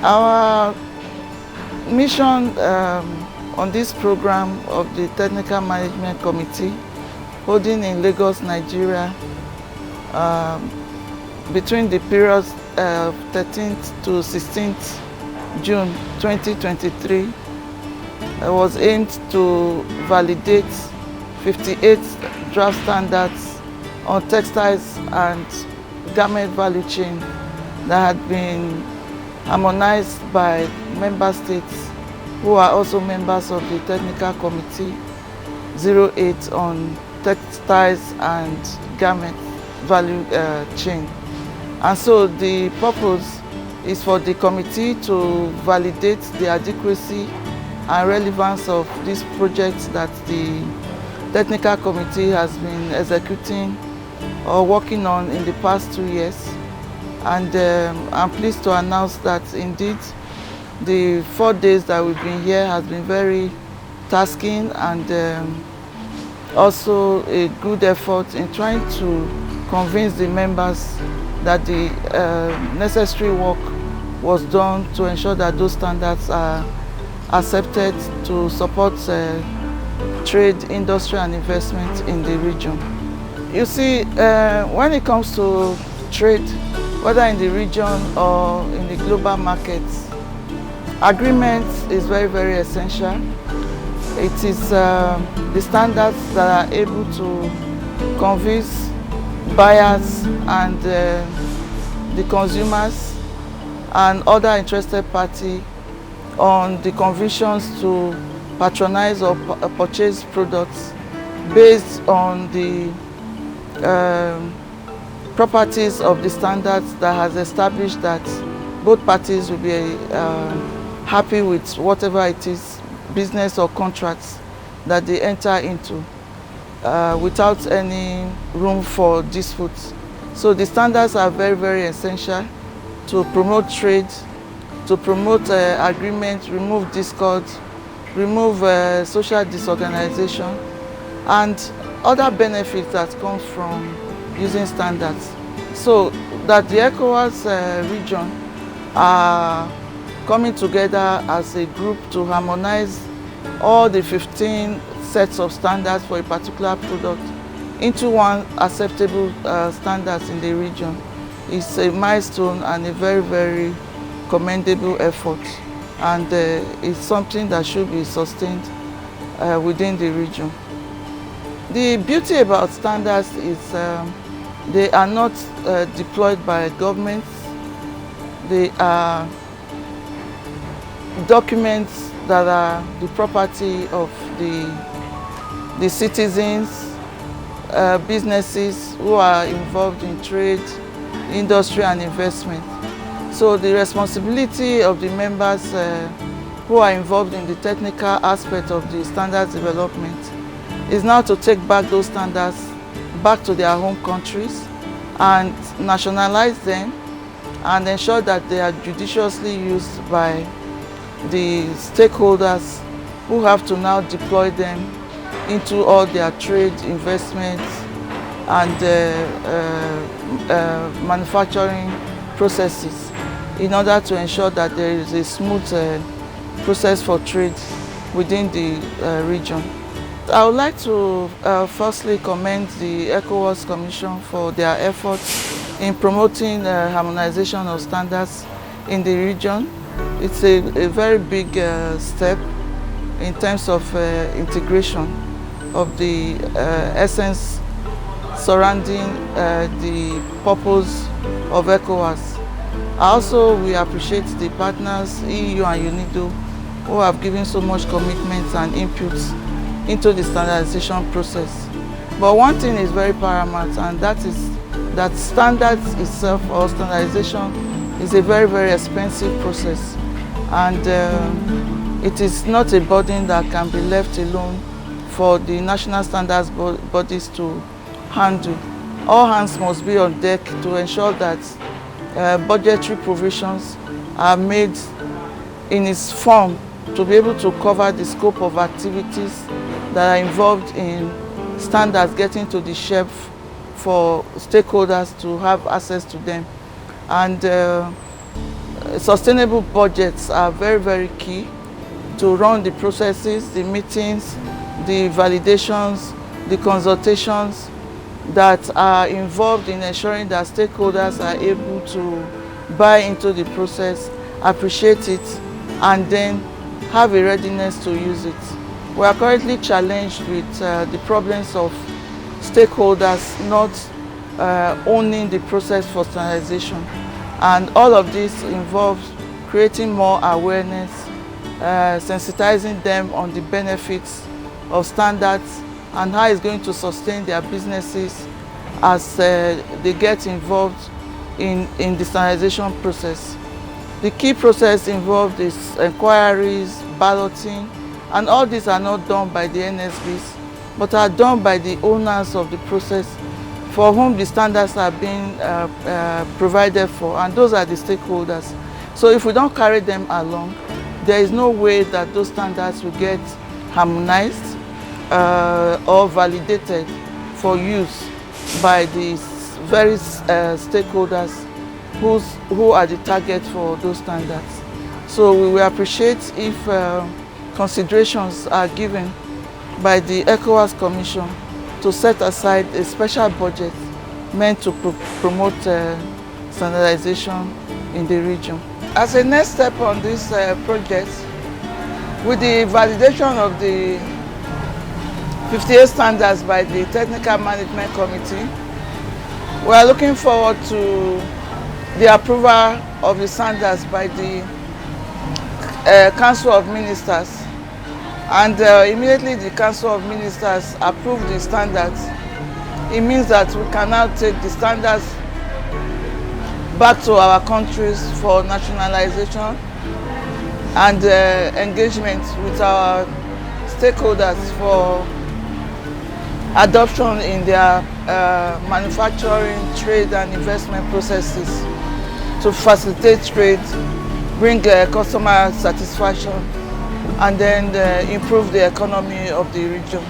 Our mission on this program of the Technical Management Committee holding in Lagos, Nigeria, between the periods of 13th to 16th June 2023 was aimed to validate 58 draft standards on textiles and garment value chain that had been harmonized by member states who are also members of the Technical Committee 08 on textiles and garment value chain. And so the purpose is for the committee to validate the adequacy and relevance of this project that the Technical Committee has been executing or working on in the past 2 years. And I'm pleased to announce that indeed the 4 days that we've been here has been very tasking and also a good effort in trying to convince the members that the necessary work was done to ensure that those standards are accepted to support trade, industry and investment in the region. You see, when it comes to trade, whether in the region or in the global markets, agreement is very, very essential. It is the standards that are able to convince buyers and the consumers and other interested parties on the convictions to patronize or purchase products based on the properties of the standards that has established that both parties will be happy with whatever it is, business or contracts that they enter into without any room for disputes. So the standards are very, very essential to promote trade, to promote agreement, remove discord, remove social disorganization, and other benefits that come from using standards. So that the ECOWAS region are coming together as a group to harmonize all the 15 sets of standards for a particular product into one acceptable standards in the region is a milestone and a very, very commendable effort, and it's something that should be sustained within the region. The beauty about standards is they are not deployed by governments. They are documents that are the property of the citizens, businesses who are involved in trade, industry and investment. So the responsibility of the members who are involved in the technical aspect of the standards development is now to take back those standards back to their home countries and nationalize them and ensure that they are judiciously used by the stakeholders who have to now deploy them into all their trade, investments and manufacturing processes in order to ensure that there is a smooth process for trade within the region. I would like to firstly commend the ECOWAS Commission for their efforts in promoting harmonization of standards in the region. It's a very big step in terms of integration of the essence surrounding the purpose of ECOWAS. Also, we appreciate the partners, EU and UNIDO, who have given so much commitment and inputs into the standardization process. But one thing is very paramount, and that is that standards itself or standardization is a very, very expensive process. And it is not a burden that can be left alone for the national standards bodies to handle. All hands must be on deck to ensure that budgetary provisions are made in its form to be able to cover the scope of activities that are involved in standards getting to the shelf for stakeholders to have access to them. And Sustainable budgets are very, very key to run the processes, the meetings, the validations, the consultations that are involved in ensuring that stakeholders are able to buy into the process, appreciate it, and then have a readiness to use it. We are currently challenged with the problems of stakeholders not owning the process for standardization. And all of this involves creating more awareness, sensitizing them on the benefits of standards and how it's going to sustain their businesses as they get involved in the standardization process. The key process involved is inquiries, balloting, and all these are not done by the NSBs, but are done by the owners of the process for whom the standards are being provided for, and those are the stakeholders. So if we don't carry them along, there is no way that those standards will get harmonized or validated for use by the various stakeholders who are the target for those standards. So we will appreciate if considerations are given by the ECOWAS Commission to set aside a special budget meant to promote standardization in the region. As a next step on this project, with the validation of the 58 standards by the Technical Management Committee, we are looking forward to the approval of the standards by the Council of Ministers. And immediately the Council of Ministers approve the standards, it means that we can now take the standards back to our countries for nationalization and engagement with our stakeholders for adoption in their manufacturing, trade and investment processes to facilitate trade, bring customer satisfaction, and then improve the economy of the region.